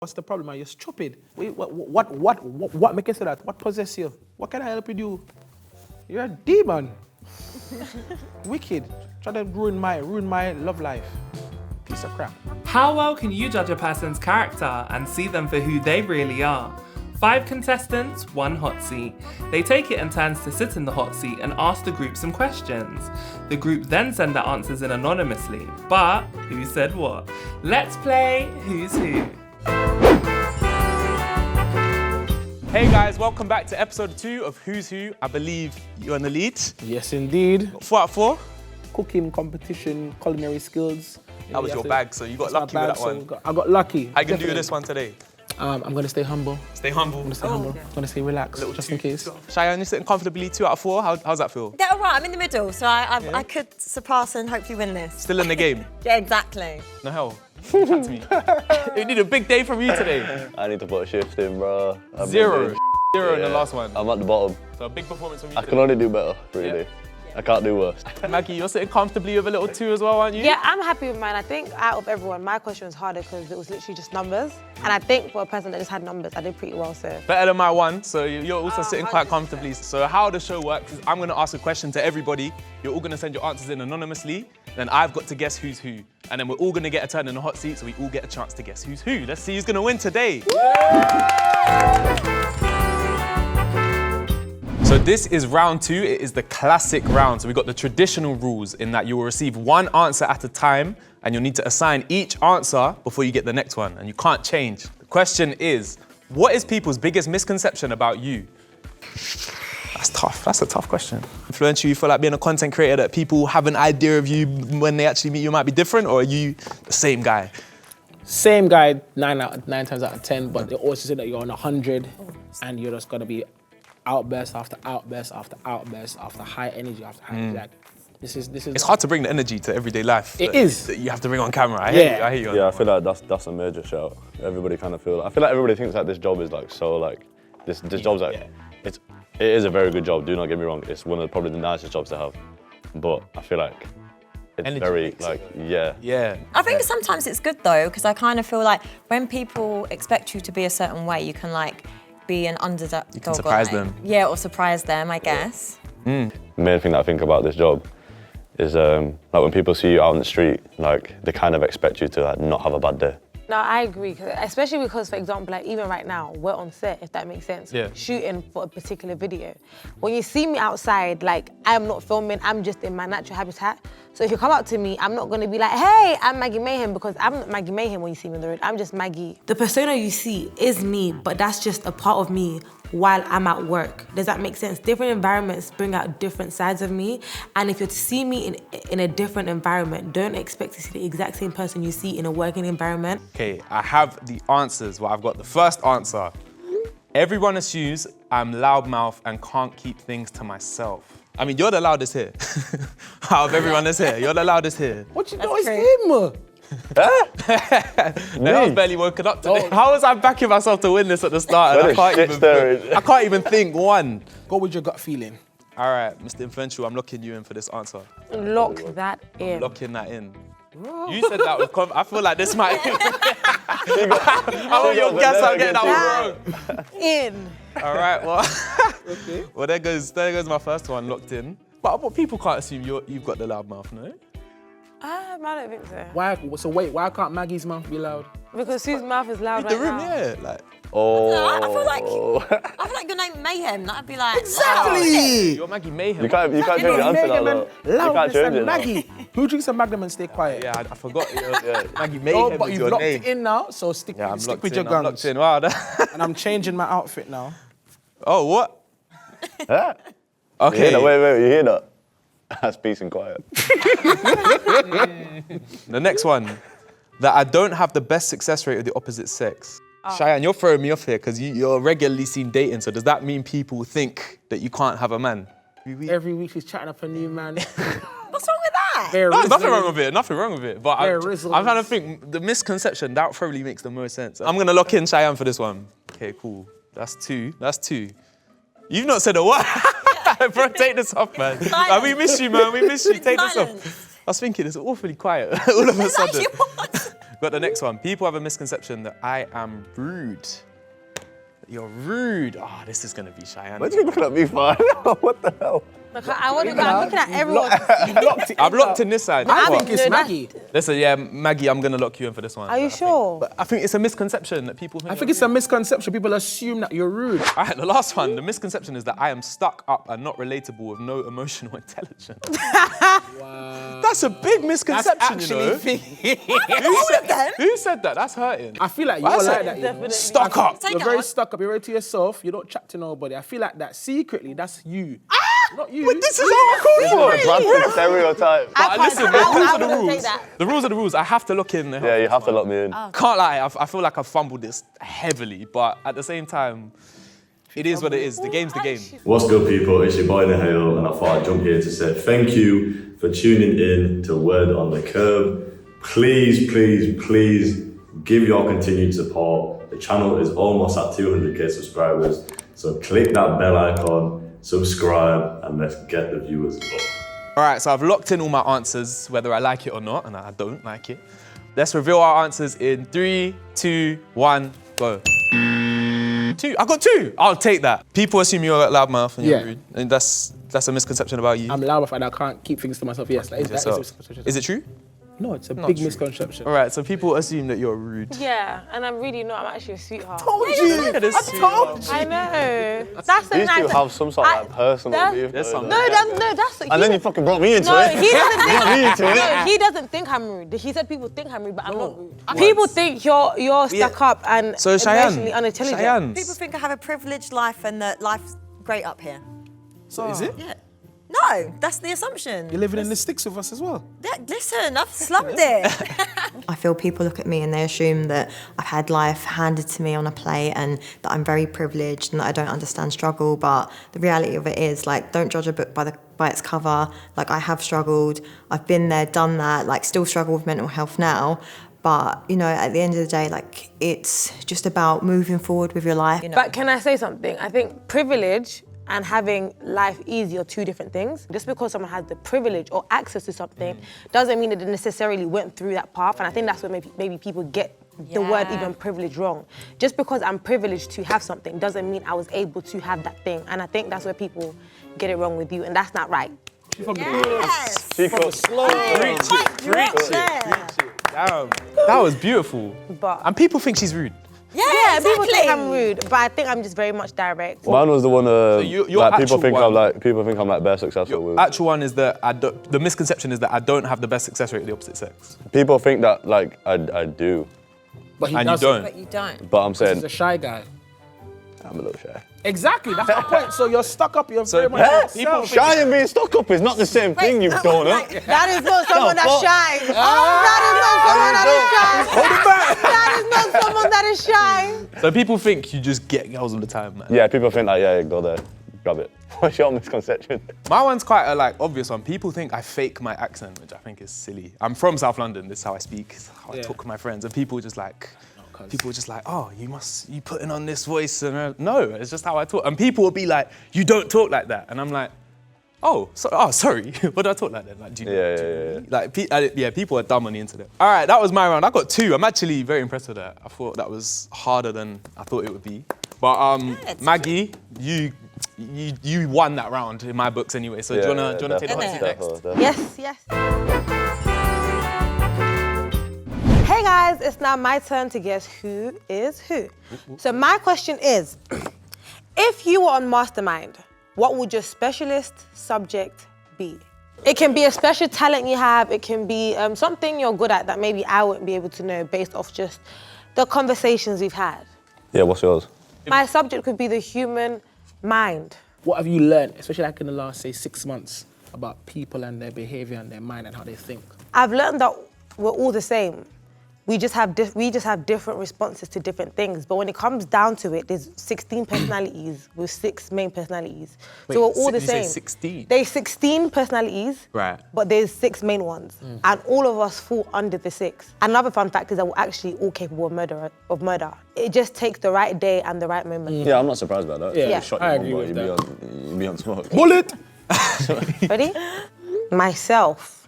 What's the problem, man? You're stupid. What make you say that? What possess you? What can I help you do? You're a demon. Wicked. Try to ruin my love life. Piece of crap. How well can you judge a person's character and see them for who they really are? 5 contestants, 1 hot seat. They take it in turns to sit in the hot seat and ask the group some questions. The group then send their answers in anonymously. But who said what? Let's play Who's Who. Hey guys, welcome back to episode 2 of Who's Who. I believe you're in the lead. Yes, indeed. 4 out of 4. Cooking competition, culinary skills. That was your bag, so you got lucky with that one. I got lucky. How you gonna do this one today? I'm gonna stay humble. Stay humble. I'm gonna stay relaxed, just in case. Chian, you're sitting comfortably 2 out of 4. How's that feel? Yeah, all right, I'm in the middle, so I could surpass and hopefully win this. Still in the game? Yeah, exactly. Nohail, chat to me. You need a big day from you today. I need to put a shift in, bro. Zero in the last one. I'm at the bottom. So a big performance from you I can only do better, really. Yeah. I can't do worse. Maggie, you're sitting comfortably with a little 2 as well, aren't you? Yeah, I'm happy with mine. I think out of everyone, my question was harder because it was literally just numbers. And I think for a person that just had numbers, I did pretty well, so. Better than my 1, so you're also sitting quite comfortably. So how the show works is I'm gonna ask a question to everybody. You're all gonna send your answers in anonymously. Then I've got to guess who's who. And then we're all gonna get a turn in the hot seat, so we all get a chance to guess who's who. Let's see who's gonna win today. So this is round 2, it is the classic round. So we've got the traditional rules in that you will receive 1 answer at a time and you'll need to assign each answer before you get the next one, and you can't change. The question is, what is people's biggest misconception about you? That's tough, that's a tough question. Influential, you feel like being a content creator that people have an idea of you when they actually meet you might be different, or are you the same guy? Same guy 9 times out of 10, but they also say that you're on 100 and you're just gonna be outburst after outburst after outburst after high energy after high energy. Like, this is. It's hard to bring the energy to everyday life. It is. That you have to bring on camera. I hear you. Yeah, I feel like that's a major shout. Everybody kind of I feel like everybody thinks that this job is like so like this job's like it is a very good job. Do not get me wrong. It's one of probably the nicest jobs to have, but I feel like it's energy very like yeah. I think sometimes it's good though, because I kind of feel like when people expect you to be a certain way, you can like be an underdog. You can surprise them. Yeah, or surprise them, I guess. The main thing that I think about this job is like when people see you out on the street, like they kind of expect you to like not have a bad day. No, I agree, especially because, for example, like even right now, we're on set, if that makes sense, shooting for a particular video. When you see me outside, like I'm not filming, I'm just in my natural habitat. So if you come up to me, I'm not gonna be like, hey, I'm Maggie Mayhem, because I'm not Maggie Mayhem when you see me on the road, I'm just Maggie. The persona you see is me, but that's just a part of me while I'm at work. Does that make sense? Different environments bring out different sides of me, and if you're to see me in a different environment, don't expect to see the exact same person you see in a working environment. Okay, I have the answers. Well, I've got the first answer. Everyone assumes I'm loudmouth and can't keep things to myself. I mean, you're the loudest here. Out of everyone that's here, you're the loudest here. What you know is him? I was barely woken up today. How was I backing myself to win this at the start? And I can't even think one. Go with your gut feeling. All right, Mr. Influential, I'm locking you in for this answer. Lock that in. Locking that in. You said that with confidence. I feel like this might. I want your guess. I'm getting that one wrong. In. All right. Well. Okay. Well, there goes my first one locked in. But people can't assume you've got the loud mouth, no? I don't think so. Why can't Maggie's mouth be loud? Because whose mouth is loud Read right the room, now? yeah. Like. I feel like your name Mayhem. That'd be like Exactly. You're Maggie Mayhem. You can't change the answer now, though. You can't change it now. Maggie. Who drinks a Magnum and stay quiet? Yeah, I forgot. Maggie Mayhem but is you've your locked name. it in now, so stick with your I'm guns. locked in. Wow. And I'm changing my outfit now. Oh, what? Yeah. Okay. Wait, you hear that? That's peace and quiet. The next one. That I don't have the best success rate with the opposite sex. Chian, you're throwing me off here because you're regularly seen dating, so does that mean people think that you can't have a man? Every week she's chatting up a new man. what's wrong with that? There's nothing wrong with it, nothing wrong with it. But I'm Rizzle. trying to think, the misconception, that probably makes the most sense. I'm gonna lock in Chian for this one. Okay, cool. That's two. You've not said a word. Bro, take this off, man. We miss you, man, we miss you. Take this off. I was thinking, it's awfully quiet all of a sudden. Got the next one. People have a misconception that I am rude. You're rude. Oh, this is gonna be Chian. Why are you looking at me for? What the hell? Like, I'm looking at everyone. I'm locked in this side. I What? think it's Maggie. Listen, yeah, Maggie, I'm gonna lock you in for this one. Are you sure? I think it's a misconception that people think. I think it's a misconception. People assume that you're rude. All right, the last one. The misconception is that I am stuck up and not relatable with no emotional intelligence. Wow. That's a big misconception, you know. Who said that? That's hurting. I feel like you're like that. You know? Stuck up. You're very stuck up. You're very to yourself. You don't chat to nobody. I feel like that secretly, that's you. Not you. But this is how I call for. Classic stereotype. But listen, the rules are the wouldn't rules. take that. The rules are the rules. I have to lock in. Yeah, you have to lock me in. Can't lie, I feel like I've fumbled this heavily, but at the same time, it is what it is. The game's the game. What's good, people? It's your boy Nohail, and I thought I'd jump here to say thank you for tuning in to Word on the Curb. Please, please, please give your continued support. The channel is almost at 200k subscribers, so click that bell icon, subscribe, and let's get the viewers up. All right, so I've locked in all my answers, whether I like it or not, and I don't like it. Let's reveal our answers in 3, 2, 1, go. 2. I got 2. I'll take that. People assume you're a loudmouth and you're rude, and that's a misconception about you. I'm loud and I can't keep things to myself. Yes, that is a misconception. Is it true? No, it's a big misconception. All right, so people assume that you're rude. Yeah, and I'm really not. I'm actually a sweetheart. Told you. I know. That's the These two nice. have some sort of personal beef. There's some. No, that's. And then you fucking brought me into No, it. he doesn't think. Me into it. No, he doesn't think I'm rude. He said people think I'm rude, but I'm not rude. People think you're stuck up and So emotionally Chian, unintelligent. People think I have a privileged life and that life's great up here. So is it? Yeah. No, that's the assumption. You're living in the sticks with us as well. Yeah, listen, I've slummed it. I feel people look at me and they assume that I've had life handed to me on a plate and that I'm very privileged and that I don't understand struggle. But the reality of it is, like, don't judge a book by its cover. Like, I have struggled. I've been there, done that. Like, still struggle with mental health now. But, you know, at the end of the day, like, it's just about moving forward with your life. You know? But can I say something? I think privilege and having life easy are two different things. Just because someone has the privilege or access to something doesn't mean that they necessarily went through that path. And I think that's where maybe people get the word even privilege wrong. Just because I'm privileged to have something doesn't mean I was able to have that thing. And I think that's where people get it wrong with you, and that's not right. Yes. Preach it. Damn, that was beautiful. But And people think she's rude. yeah, people think I'm rude, but I think I'm just very much direct. Mine was the one your like actual people think I'm like bare successful with. Actual one is that the misconception is that I don't have the best success rate of the opposite sex. People think that like I do, But he And you doesn't. don't. But you don't. but I'm He's saying a shy guy. I'm a little shy. Exactly, that's my point. So you're stuck up, you're very much yourself. Shy and being stuck up is not the same thing, you donut. That is not someone that's fuck? shy. That is not someone that is shy. So people think you just get girls all the time, man. Yeah, people think like, yeah, go there, grab it. What's your misconception? My one's quite a obvious one. People think I fake my accent, which I think is silly. I'm from South London. This is how I speak. This is how I talk with my friends, and people just oh, you putting on this voice, and no, it's just how I talk. And people will be like, you don't talk like that, and I'm like, sorry. What do I talk like then? Like, do you Yeah. Like, people are dumb on the internet. All right, that was my round. I got 2. I'm actually very impressed with that. I thought that was harder than I thought it would be. But Maggie, you won that round in my books anyway. So do you wanna take the hot seat next? Yes. Hey guys, it's now my turn to guess who is who. So my question is, if you were on Mastermind, what would your specialist subject be? It can be a special talent you have, it can be something you're good at that maybe I wouldn't be able to know based off just the conversations we've had. Yeah, what's yours? My subject could be the human mind. What have you learned, especially like in the last, say, 6 months, about people and their behavior and their mind and how they think? I've learned that we're all the same. We just have different responses to different things. But when it comes down to it, there's 16 personalities with 6 main personalities. Wait, so we're all the did you say same. 16? There's 16 personalities, Right. but there's 6 main ones. And all of us fall under the 6. Another fun fact is that we're actually all capable of murder. It just takes the right day and the right moment. Yeah, I'm not surprised by that. Yeah, You shot I your agree mum, with but that. you'd be on smoke. Bullet! Ready? Myself.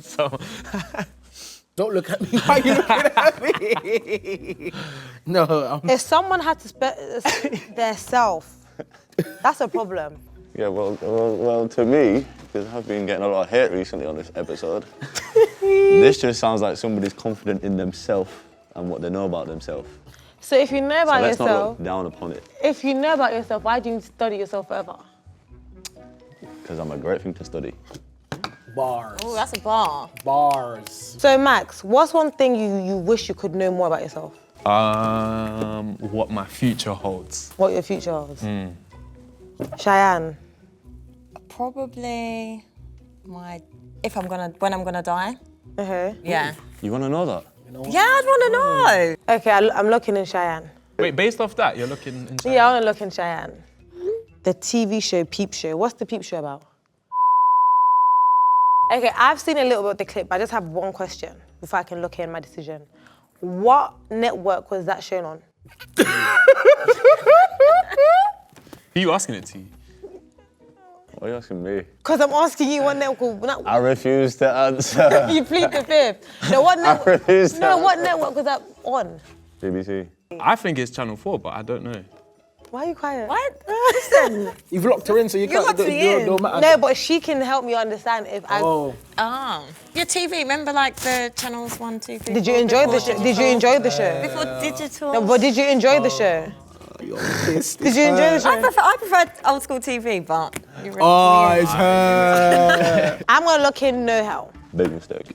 So, Don't look at me. Why are you looking at me? No. If someone had to their self, that's a problem. Yeah, well, to me, because I've been getting a lot of hate recently on this episode, this just sounds like somebody's confident in themselves and what they know about themselves. So if you know about Let's not yourself, look down upon it. if you know about yourself, why do you study yourself further? Because I'm a great thing to study. Bars. Oh, that's a bar. Bars. So Max, what's one thing you wish you could know more about yourself? What my future holds. What your future holds? Cheyenne. Probably when I'm gonna die. Yeah. You want to know that? Yeah, I'd want to know. Okay, I'm looking in Cheyenne. Wait, based off that, you're looking in Cheyenne? Yeah, I want to look in Cheyenne. The TV show Peep Show. What's the Peep Show about? Okay, I've seen a little bit of the clip, but I just have one question before I can look in my decision. What network was that shown on? Who are you asking it to? Why are you asking me? Because I'm asking you what network. I refuse to answer. You plead the fifth. No, what network? What network was that on? BBC. I think it's Channel 4, but I don't know. Why are you quiet? What? Listen. You've locked her in, so you can't. locked me in. Don't matter. No, but she can help me understand if I. Oh. Your TV, remember like the channels 1, 2, 3, Did you enjoy the show? Did you enjoy the show? Before digital. No, but did you enjoy the show? You're pissed. Did you enjoy the show? I prefer old school TV, but you really Oh, it's her. I'm gonna look in Nohail. Big mistake.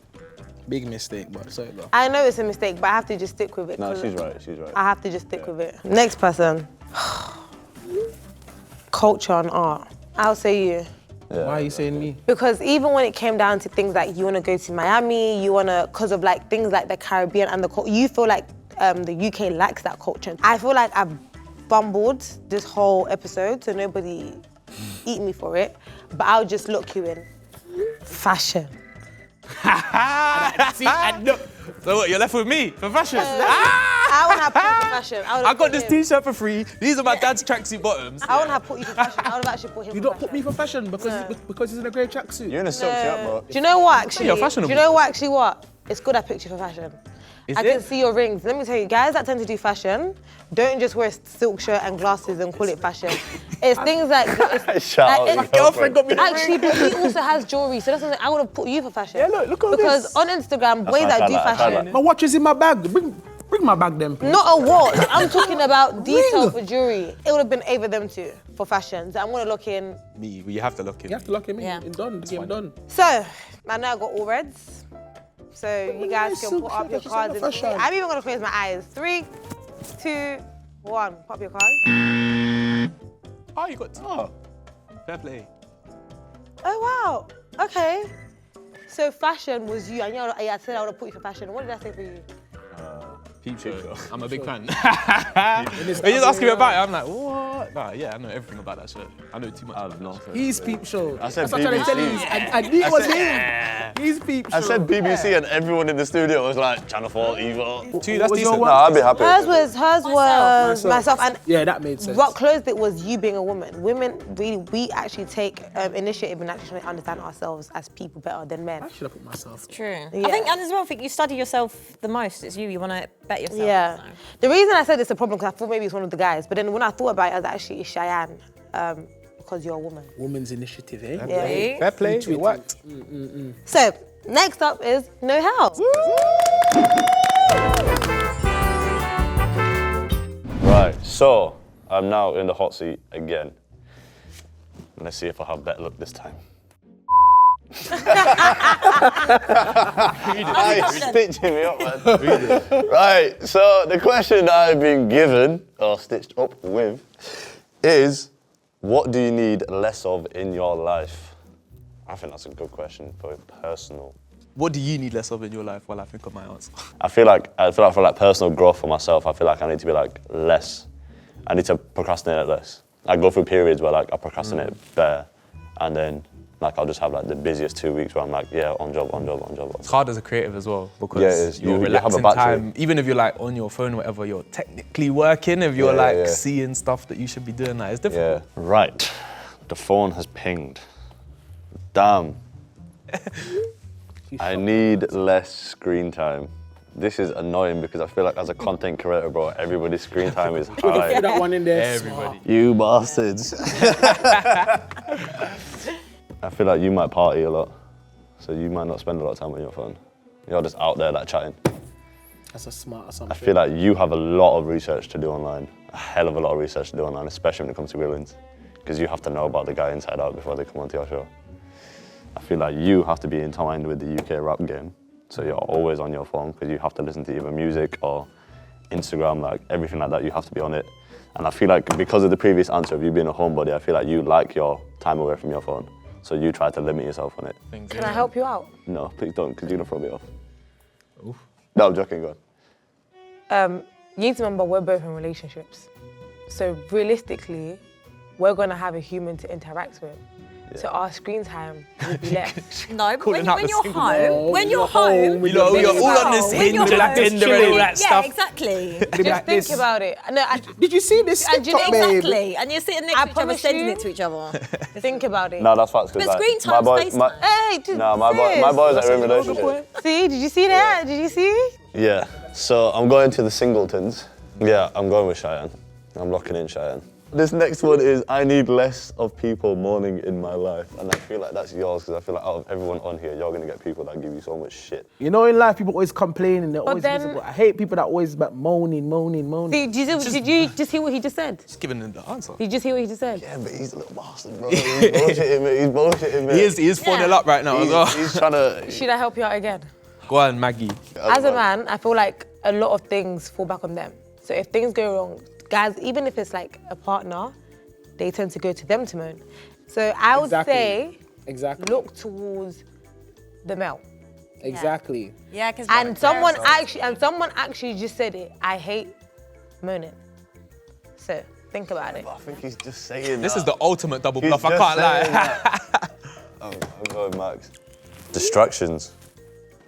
Big mistake, but sorry, go. I know it's a mistake, but I have to just stick with it. No, 'cause she's right, she's right. I have to just stick with it. Next person. Culture and art. I'll say you. Yeah, Why are you saying me? Because even when it came down to things like you want to go to Miami, you want to, because of like things like the Caribbean and the culture, you feel like the UK lacks that culture. I feel like I've bumbled this whole episode, so nobody eat me for it, but I'll just look you in. Fashion. See, I know. So what, you're left with me for fashion? I want to have put you for fashion. I got this t-shirt for free. These are my dad's tracksuit bottoms. I want to have put you for fashion. I would have actually put him You for don't fashion. put me for fashion because he's in a grey tracksuit. You're in a silk shirt, bro. Do you know what, actually? You're fashionable. Do you know what, actually, what? It's good I picked you for fashion. Is I can it? see your rings. Let me tell you, guys that tend to do fashion, don't just wear a silk shirt and glasses and call it fashion. It's things like... Shout out it's- your girlfriend got me. Actually, but he also has jewelry, so that's something I would have put you for fashion. Yeah, look at Because this. on Instagram, boys fine, that I do like that, I fashion... like My watch is in my bag. Bring my bag then, please. Not a watch. I'm talking about detail for jewelry. It would have been either them two for fashion. So I'm gonna look in. Me, you have to look in. You have to lock him in. Yeah. It's done. The game done. So, I know I got all reds. So you guys can silk put up shirt, your that's cards. just In. fashion. I'm even gonna close my eyes. 3, 2, 1. Pop your cards. Oh, you got two. Fair play. Oh wow. Okay. So fashion was you. I know I said I would have put you for fashion. What did I say for you? Peep show. I'm a big fan. When you just asking me about it, I'm like, what? Nah, yeah, I know everything about that show. I know too much. I've not said He's Peep Show. I said That's what I'm trying to tell you. BBC. I knew it was him. He's Peep Show. I said BBC and everyone in the studio was like, Channel 4, Evo. Two, that's was your decent. one? Nah, I'd be happy. Hers was myself. And Yeah, that made sense. what closed it was you being a woman. Women, really, we actually take initiative and actually understand ourselves as people better than men. I should have put myself. True. Yeah. I think, and as well, I think you study yourself the most. It's you. You want to bet yourself. Yeah. So. The reason I said it's a problem because I thought maybe it's one of the guys, but then when I thought about it, I was actually it's Cheyenne because you're a woman. Women's initiative, eh? Yeah. Fair play. It worked. So next up is Nohail. Right, so I'm now in the hot seat again. Let's see if I have better luck this time. You're stitching me up, man. Right, so the question that I've been given, or stitched up with, is what do you need less of in your life? I think that's a good question for personal. What do you need less of in your life while I think of my answer? I feel like for like personal growth for myself, I feel like I need to be like less. I need to procrastinate less. I go through periods where like I procrastinate bare, and then like I'll just have like the busiest 2 weeks where I'm like, yeah, on job. It's hard as a creative as well because Yeah, it is. you're You have a relaxing battery. time. Even if you're like on your phone or whatever, you're technically working. If you're like seeing stuff that you should be doing, that it's difficult. Yeah, right. The phone has pinged. Damn. I need less screen time. This is annoying because I feel like as a content creator, bro, everybody's screen time is high. Put that one in there. Everybody. You bastards. I feel like you might party a lot, so you might not spend a lot of time on your phone. You're just out there like chatting. That's a smart assumption. I feel like you have a lot of research to do online, a hell of a lot of research to do online, especially when it comes to villains, because you have to know about the guy inside out before they come onto your show. I feel like you have to be entwined with the UK rap game, so you're always on your phone because you have to listen to either music or Instagram, like everything like that, you have to be on it. And I feel like because of the previous answer of you being a homebody, I feel like you like your time away from your phone. So you try to limit yourself on it. Can I help you out? No, please don't, because you're gonna throw me off. Oof. No, I'm joking, go on. You need to remember we're both in relationships. So realistically, we're gonna have a human to interact with. Yeah. So our screen time will be less. No, but when you're home, when you're home, you know, you're all on this hinge, like Tinder and all that stuff. Yeah, exactly. Just think about it. No, Did you see this TikTok, babe? Exactly, and you're sitting next to each other, sending it to each other. Think about it. No, that's facts. But screen time, space time. Hey, my boys are in relationship. See, did you see that? Did you see? Yeah, so I'm going to the singletons. Yeah, I'm going with Chian. I'm locking in Chian. This next one is, I need less of people mourning in my life. And I feel like that's yours, because I feel like out of everyone on here, you're gonna get people that give you so much shit. You know, in life, people always complain and they're always miserable. I hate people that always moaning. See, did you just hear what he just said? Just giving them the answer. Did you just hear what he just said? Yeah, but he's a little bastard, bro. He's bullshitting me. He is phoning up right now as well. He's trying to... Should I help you out again? Go on, Maggie. As a man, I feel like a lot of things fall back on them. So if things go wrong, guys, even if it's like a partner, they tend to go to them to moan. So I would say, look towards the male. Exactly. Yeah, because someone actually just said it. I hate moaning. So think about it. I think he's just saying This is the ultimate double bluff. I can't lie. I'm going Max. Distractions.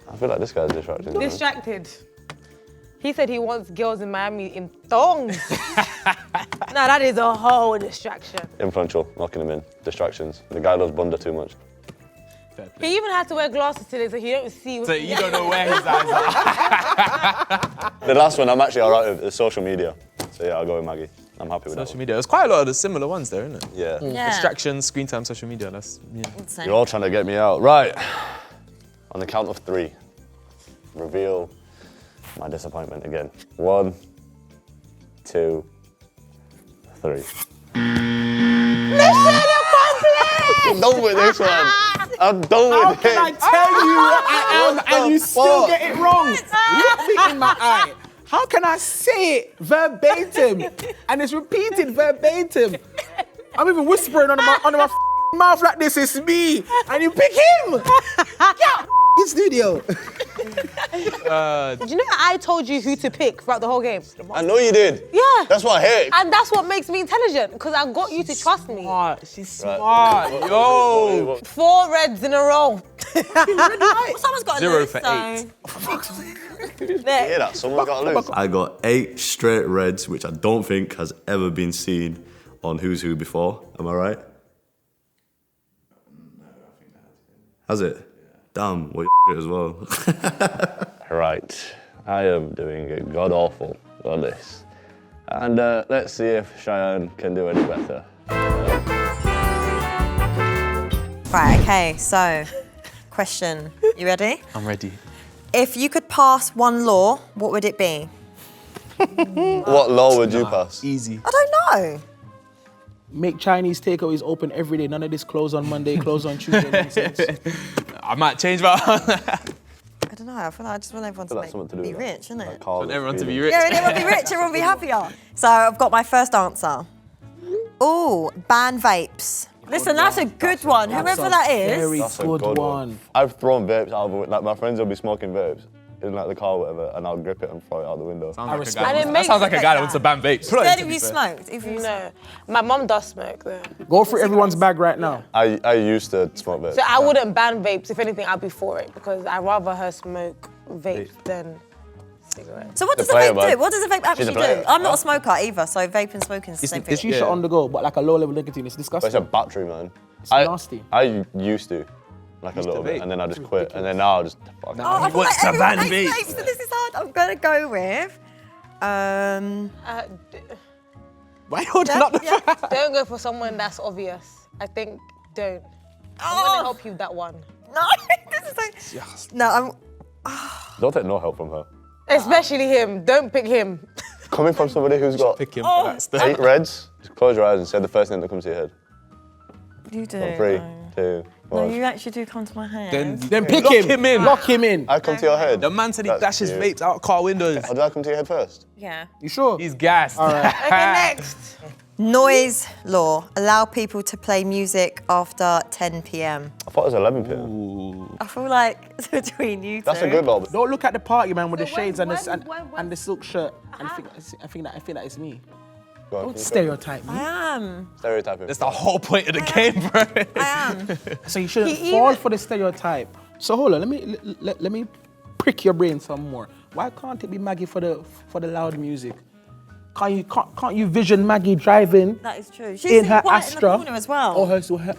I feel like this guy's distracted. Distracted. He said he wants girls in Miami in thongs. Nah, that is a whole distraction. Influential, knocking him in. Distractions. The guy loves Bunda too much. He even had to wear glasses today so he don't see. So you don't know where his eyes are. The last one I'm actually all right with is social media. So yeah, I'll go with Maggie. I'm happy with that. Social media. There's quite a lot of the similar ones there, isn't it? Yeah. Distractions, screen time, social media. That's You're all trying to get me out. Right. On the count of 3, reveal my disappointment again. 1, 2, 3. Mission accomplished! I'm done with this one. I'm done with it. How can I tell you what I am and you still get it wrong? Look me in my eye. How can I say it verbatim and it's repeated verbatim? I'm even whispering under my mouth like this is me, and you pick him. Yeah, studio. Do you know I told you who to pick throughout the whole game? I know you did. Yeah. That's what I hate. And that's what makes me intelligent, because I got you to trust me. She's smart. Yo. 4 reds in a row. Someone's got 0 for 8. Yeah, that someone's got to lose. I got 8 straight reds, which I don't think has ever been seen on Who's Who before. Am I right? No, I think that has been. Has it? Damn, well, you as well. Right, I am doing a god-awful on this. And let's see if Chian can do any better. Right, okay, so, question. You ready? I'm ready. If you could pass one law, what would it be? What law would you pass? Easy. I don't know. Make Chinese takeaways open every day. None of this close on Monday, close on Tuesday nonsense. I might change my... I don't know, I feel like I just want everyone to be rich, isn't it? I want everyone to be rich. Yeah, everyone be rich, everyone be happier. So I've got my first answer. Ooh, ban vapes. Listen, that's a good one. Whoever that is. Very That's a good good one. I've thrown vapes out of the window. Like, my friends will be smoking vapes in like the car or whatever, and I'll grip it and throw it out the window. Sounds I didn't that make sounds like a it guy like that wants to ban vapes. Instead if you smoked. If you No, my mum does smoke though. Go through everyone's bag right now. I used to smoke vapes. So I wouldn't ban vapes. If anything, I'd be for it, because I'd rather her smoke vape than cigarettes. So what does a player, vape man. do? What does a vape actually do? player. I'm not a smoker either, so vape and smoking is the same thing. It's on the go, but like a low level nicotine. It's But disgusting. it's a battery, man. It's nasty. I used to. like a little bit, and then I just quit, and then now I just fuck. Oh, I feel like everyone makes vapes, so this is hard. I'm gonna go with. Why hold not the Don't go for someone that's obvious. I think don't. I'm gonna help you with that one. No, this is so. No, Don't take no help from her. Especially him. Don't pick him. Coming from somebody who's got Pick him for that stuff. 8 reds, just close your eyes and say the first thing that comes to your head. You do. 3, 2, 1. No, you actually do come to my head. Then pick Lock him. him in. Lock him in. I come to your head. The man said he That's dashes cute. vapes out car windows. Oh, did I come to your head first? Yeah. You sure? He's gassed. All right. Okay, next. noise law. Allow people to play music after 10 p.m. I thought it was 11 p.m. I feel like it's between you two. That's a good law. Don't look at the party man with the So shades when- and the silk shirt and I think that it's me. Go on, Don't can you stereotype me. I am. stereotyping. That's the whole point of the game, bro. I am. So you shouldn't fall for the stereotype. So hold on, let me prick your brain some more. Why can't it be Maggie for the loud music? Can't you vision Maggie driving That is true. She's in sitting her quiet in the Astra corner as well.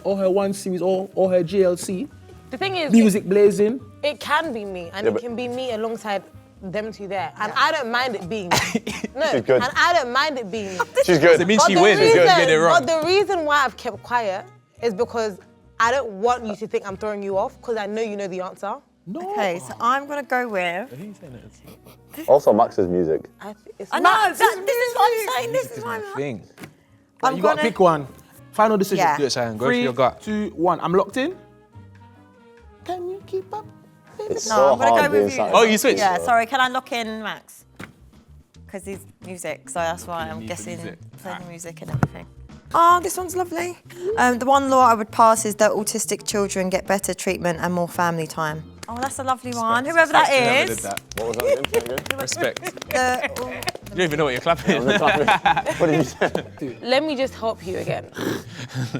or her 1 Series or her GLC, The thing is, music blazing? it can be me, and Yeah, it but- can be me alongside them two there, and I don't mind it being me. No, She's good. and I don't mind it being me. She's good. It means she the wins. reason- Get it wrong. But the reason why I've kept quiet is because I don't want you to think I'm throwing you off, because I know you know the answer. No. Okay, so I'm gonna go with. Also, Max's music. It's I know. Max. This is what I'm saying. This is what I'm. Thing. You gotta pick one. Final decision. Yeah. Do it, Cheyenne. Go for 3, your gut. 2, 1. I'm locked in. Can you keep up? It's No, so I'm gonna hard go being with you. sat Oh, in you that. switched? Yeah, sorry, can I lock in Max? Because he's music, so that's why I'm need the guessing music. playing the music and everything. Oh, this one's lovely. The one law I would pass is that autistic children get better treatment and more family time. Oh, that's a lovely one. Whoever that Whoever did is. that. What was that again? Respect. The- You don't even know what you're clapping. What did you say? Let me just help you again.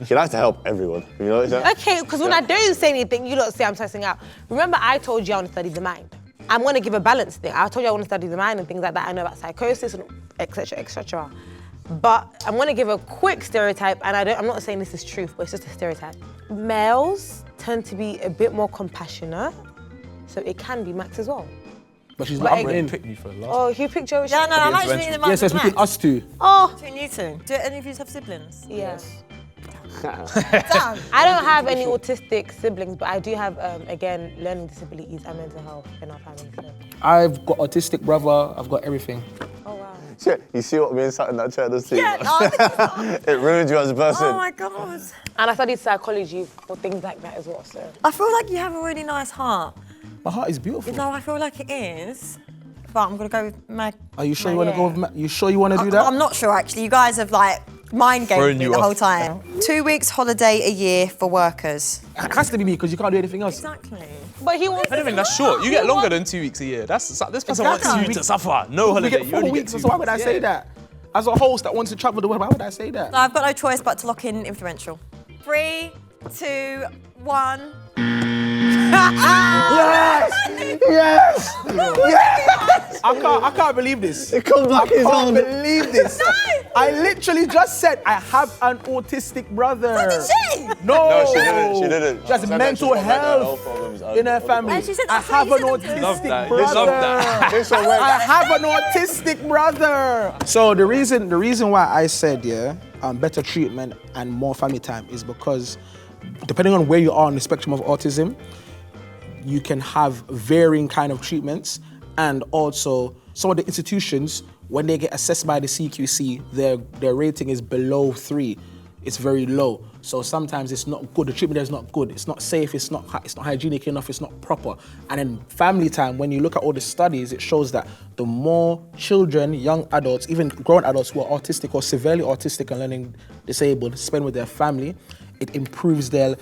He likes to help everyone. You know what I'm saying? Okay, because when I don't say anything, you don't say I'm stressing out. Remember, I told you I want to study the mind. I'm going to give a balanced thing. I told you I want to study the mind and things like that. I know about psychosis and etc. etc. But I'm going to give a quick stereotype, and I'm not saying this is truth, but it's just a stereotype. Males tend to be a bit more compassionate, so it can be Max as well. But she's But not again- in. Pick me for last. Oh, you picked Joe. Yeah, no, I'm actually in the mind Yes, it's with between Max. us two. Oh, Between you two. Do any of you have siblings? yes. Damn. I don't have any autistic siblings, but I do have, again, learning disabilities and mental health in our family. So. I've got autistic brother. I've got everything. Oh, wow. Shit, you see what me and sat in that chair does to you? Yeah, no, It ruined you as a person. oh my God. And I studied psychology for things like that as well, so. I feel like you have a really nice heart. My heart is beautiful. No, I feel like it is. But I'm gonna go with Mag. Are you sure you want to go with you sure you want to do that? I'm not sure actually. You guys have like mind gamed Thrown me you the whole off. time. 2 weeks holiday a year for workers. It has to be me because you can't do anything else. Exactly. But he wants I don't think that's short. You get longer than 2 weeks a year. This person wants Exactly. you to suffer. No We holiday. get You 4 only weeks, get 2 so why would I weeks. say Yeah. that? As a host that wants to travel the world, why would I say that? So I've got no choice but to lock in influential. 3, 2, 1. Yes! Yes! Yes! I can't believe this. It comes back his I own. can't believe this. I literally just said I have an autistic brother. No, No, she didn't. She didn't. She has She said that mental she's got mental health health problems in her and- family. And she said I that's have what an you said. Love autistic that. brother. Love that. This one went- I have an autistic brother. So the reason why I said better treatment and more family time is because depending on where you are on the spectrum of autism, you can have varying kind of treatments, and also some of the institutions, when they get assessed by the CQC, their rating is below 3. It's very low. So sometimes it's not good. The treatment there is not good. It's not safe. It's not hygienic enough. It's not proper. And in family time, when you look at all the studies, it shows that the more children, young adults, even grown adults who are autistic or severely autistic and learning disabled spend with their family, it improves their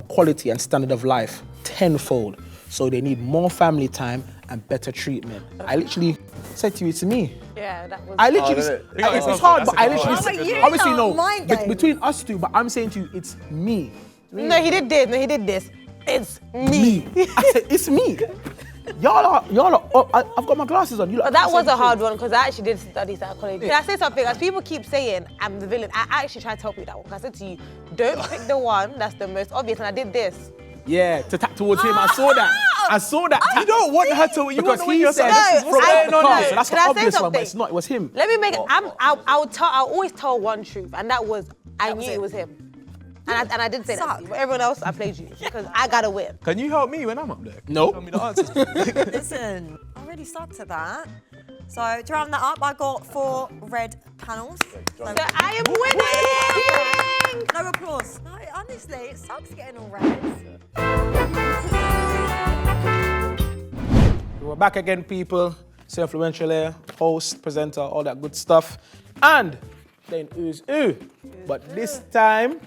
quality and standard of life tenfold. So they need more family time and better treatment. I literally said to you, it's me. Yeah, that was. I literally, did it? it's hard, but I literally, Oh, but you obviously know, no, mind games. between us two, but I'm saying to you, it's me. No, he did this. No, he did this. It's me. I said, it's me. Y'all are, I've got my glasses on. You But that was a hard one because I actually did study psychology. Can I say something? As people keep saying I'm the villain, I actually tried to help you with that one. 'Cause I said to you, don't pick the one that's the most obvious, and I did this. Yeah, to tap towards him. I saw that. I saw that. You don't want her to. You Because want he said this is from what's going on Carl, here. so that's Can the I say obvious one, but something? it's not. It was him. Let me make it. I'll always tell one truth, and that was I knew it was him. And I did say that to you, but everyone else, I played you because I gotta win. Can you help me when I'm up there? No. Tell me the answers. Listen, I really stuck to that. So to round that up, I got 4 red panels. So I am winning! No applause. No, honestly, it sucks getting all reds. We're back again, people. So influential here, host, presenter, all that good stuff. And then who's who? But this time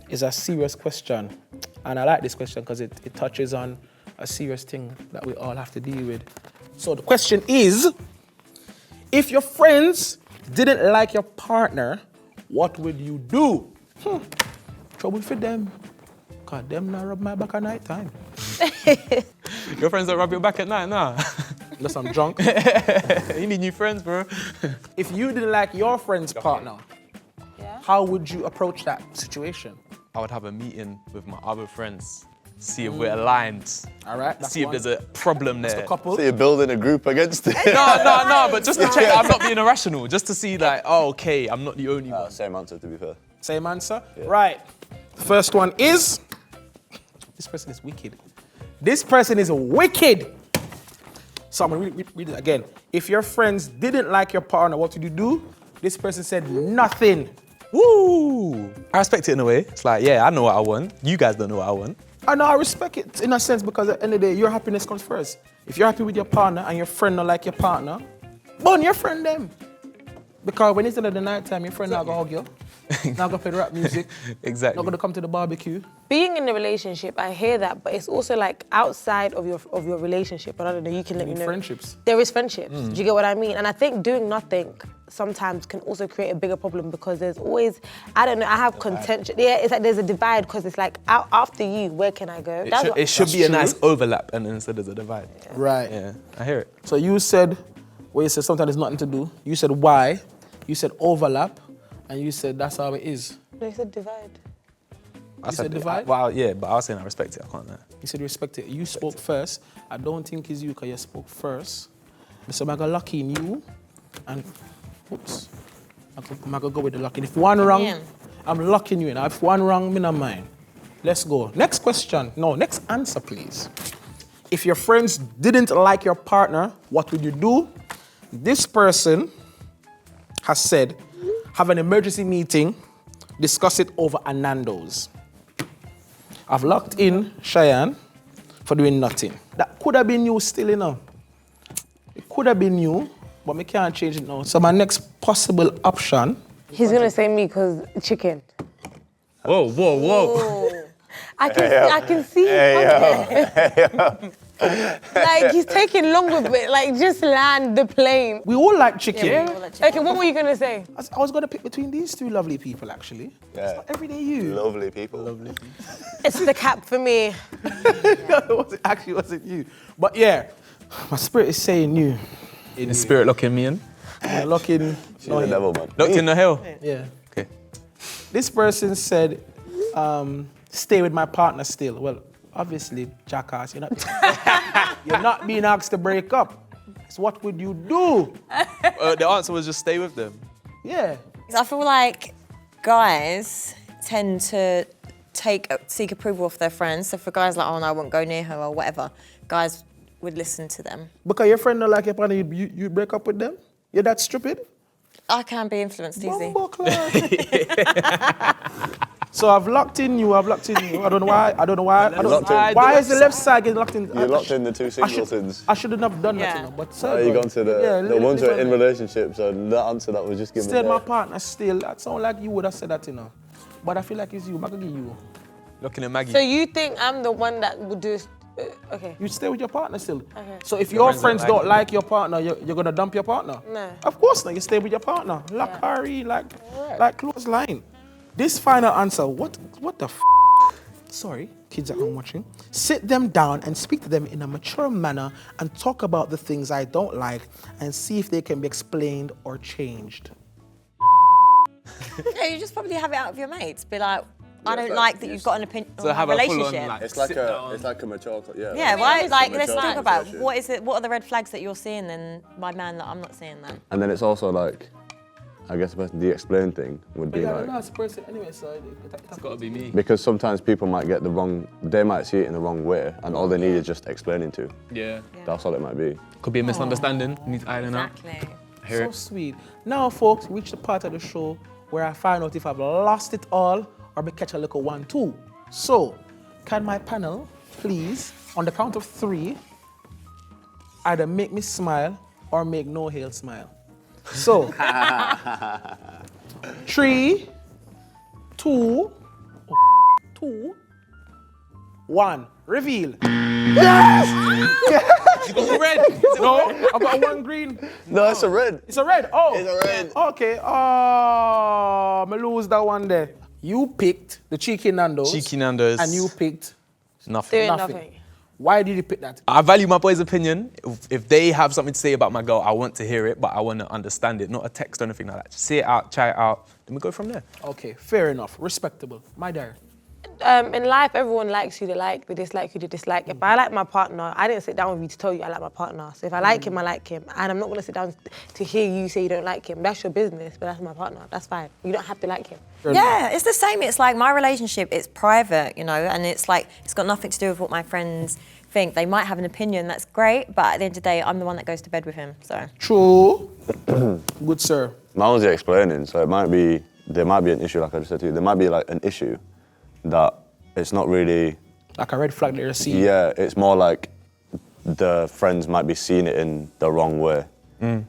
is a serious question. And I like this question because it touches on a serious thing that we all have to deal with. So the question is, if your friends didn't like your partner, what would you do? Trouble for them. Cause them not rub my back at night time. Your friends don't rub your back at night, nah. Unless I'm drunk. You need new friends, bro. If you didn't like your friend's partner, how would you approach that situation? I would have a meeting with my other friends, see if we're aligned. All right, that's See if one. there's a problem there. The couple. So you're building a group against it. No, but just to check I'm not being irrational, just to see like, oh, okay, I'm not the only one. Same answer, to be fair. Same answer? Yeah. Right. First one is, this person is wicked. This person is wicked. So I'm gonna read it again. If your friends didn't like your partner, what would you do? This person said nothing. Woo! I respect it in a way. It's like, yeah, I know what I want. You guys don't know what I want. I know, I respect it in a sense because at the end of the day, your happiness comes first. If you're happy with your partner and your friend don't like your partner, burn your friend them. Because when it's the end of the night time, your friend not gonna hug you. Not gonna play the rap music. Exactly. Not gonna come to the barbecue. Being in a relationship, I hear that, but it's also like outside of your relationship. I don't know, you can let me know. Friendships. There is friendships. Do you get what I mean? And I think doing nothing sometimes can also create a bigger problem because there's always, I don't know, I have contention. Yeah, it's like there's a divide because it's like after you, where can I go? It should be a nice overlap and then instead there's a divide. Yeah. Right. Yeah, I hear it. So you said, well, you said sometimes there's nothing to do. You said why. You said overlap. And you said that's how it is. No, you said divide. You said divide? Well, yeah, but I was saying I respect it. I can't lie. You said you respect it. You spoke first. I don't think it's you because you spoke first. So I'm going to lock in you. And, oops. I'm going to go with the locking. If one wrong, I'm locking you in. If one wrong, me not mine. Let's go. Next question. No, next answer, please. If your friends didn't like your partner, what would you do? This person has said, have an emergency meeting, discuss it over a Nando's. I've locked in Chian for doing nothing. That could have been you still, you know. It could have been you, but me can't change it now. So my next possible option. He's gonna say me because chicken. Whoa. I can see him. Like he's taking long with it. Like just land the plane. We all like chicken. Okay, what were you gonna say? I was gonna pick between these two lovely people, actually. Yeah. It's not everyday you. Lovely people. It's the cap for me. It wasn't you. But yeah, my spirit is saying you. The spirit locking me in? Locking. She's the devil, man. Locked in the hill? Yeah. Okay. This person said, stay with my partner still. Well, obviously, jackass, you're not being asked to break up. So what would you do? The answer was just stay with them. Yeah. I feel like guys tend to seek approval of their friends. So for guys like, oh no, I won't go near her or whatever, guys would listen to them. Because your friend don't like your partner, you break up with them? You're that stupid? I can be influenced easy. So I've locked in you. I don't know why. Why is the left side getting locked in? You locked in the two singletons. I shouldn't have done that, you know. But you gone to the ones who are in relationships, and that answer that was just given. Still my partner, still. That sound like you would have said that, you know. But I feel like it's you. I'm going to give you. Looking at Maggie. So you think I'm the one that would do... okay. You stay with your partner still. Okay. So if your friends don't like your partner, you're going to dump your partner? No. Of course not. You stay with your partner. Like Harry, like clothesline. This final answer, what the f***? Sorry, kids at home watching. Sit them down and speak to them in a mature manner and talk about the things I don't like and see if they can be explained or changed. Yeah, you just probably have it out with your mates. Be like, I don't like that you've got an opinion So on have my a full-on, relationship. like, It's like sit a, down. it's like a mature, yeah. Yeah, why? Like, let's mature talk about conversation. what is it? What are the red flags that you're seeing in my man that I'm not seeing then? And then it's also like, I guess the explain thing would be You're the like, last person anyway, so It's got to be me. because sometimes people might get they might see it in the wrong way, and all they need is just explaining to. Yeah. That's all it might be. Could be a misunderstanding. Needs ironing out. Exactly. Hear So it. sweet. Now, folks, we reach the part of the show where I find out if I've lost it all or me catch a little 1-2. So, can my panel, please, on the count of 3, either make me smile or make Nohail smile? So, 3, 2, 1. Reveal. You got red. No, I've got 1 green. No, it's a red. It's a red. Oh. It's a red. Okay. Oh, I lose that one there. You picked the Cheeky Nando's. Cheeky Nando's. And you picked Nothing. Doing nothing. nothing. Why did you pick that? I value my boys' opinion. If they have something to say about my girl, I want to hear it, but I want to understand it, not a text or anything like that. Just see it out, try it out, then we go from there. Okay, fair enough. Respectable. My dear. In life, everyone likes who they like, they dislike who they dislike. If I like my partner, I didn't sit down with you to tell you I like my partner. So if I like him, I like him. And I'm not gonna sit down to hear you say you don't like him. That's your business, but that's my partner. That's fine. You don't have to like him. Yeah, it's the same. It's like my relationship, it's private, you know, and it's like, it's got nothing to do with what my friends think. They might have an opinion, that's great, but at the end of the day, I'm the one that goes to bed with him, so. True. Good sir. Mine was the explaining, so there might be an issue, like I just said to you. There might be like an issue that it's not really. Like a red flag that you're seeing. Yeah, it's more like the friends might be seeing it in the wrong way.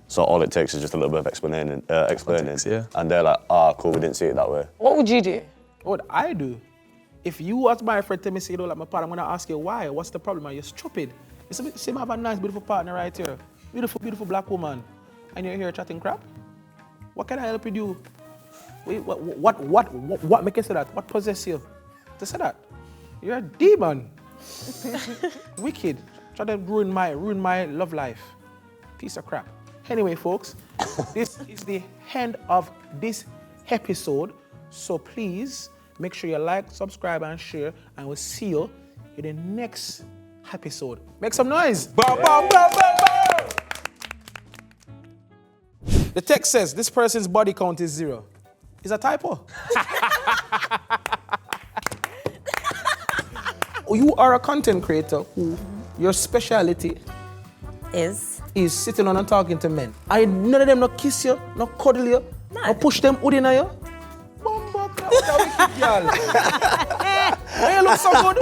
So all it takes is just a little bit of explaining, Context, yeah. And they're like, ah, cool, we didn't see it that way. What would you do? What I do? If you as my friend tell me say you don't like my partner, I'm gonna ask you why. What's the problem? Are you stupid? It's a bit same. I have a nice, beautiful partner right here. Beautiful, beautiful black woman. And you're here chatting crap? What can I help you do? Wait, what make you say that? What possess you to say that? You're a demon. Wicked. Try to ruin my love life. Piece of crap. Anyway, folks, this is the end of this episode. So please make sure you like, subscribe, and share, and we'll see you in the next episode. Make some noise. Bow, bow, bow, bow, bow. The text says this person's body count is 0. Is a typo. You are a content creator who your speciality Is? is sitting on and talking to men. And none of them no kiss you, no cuddle you, no push them hood in you. Bumbo clap, what a wicked girl. Why you look so good?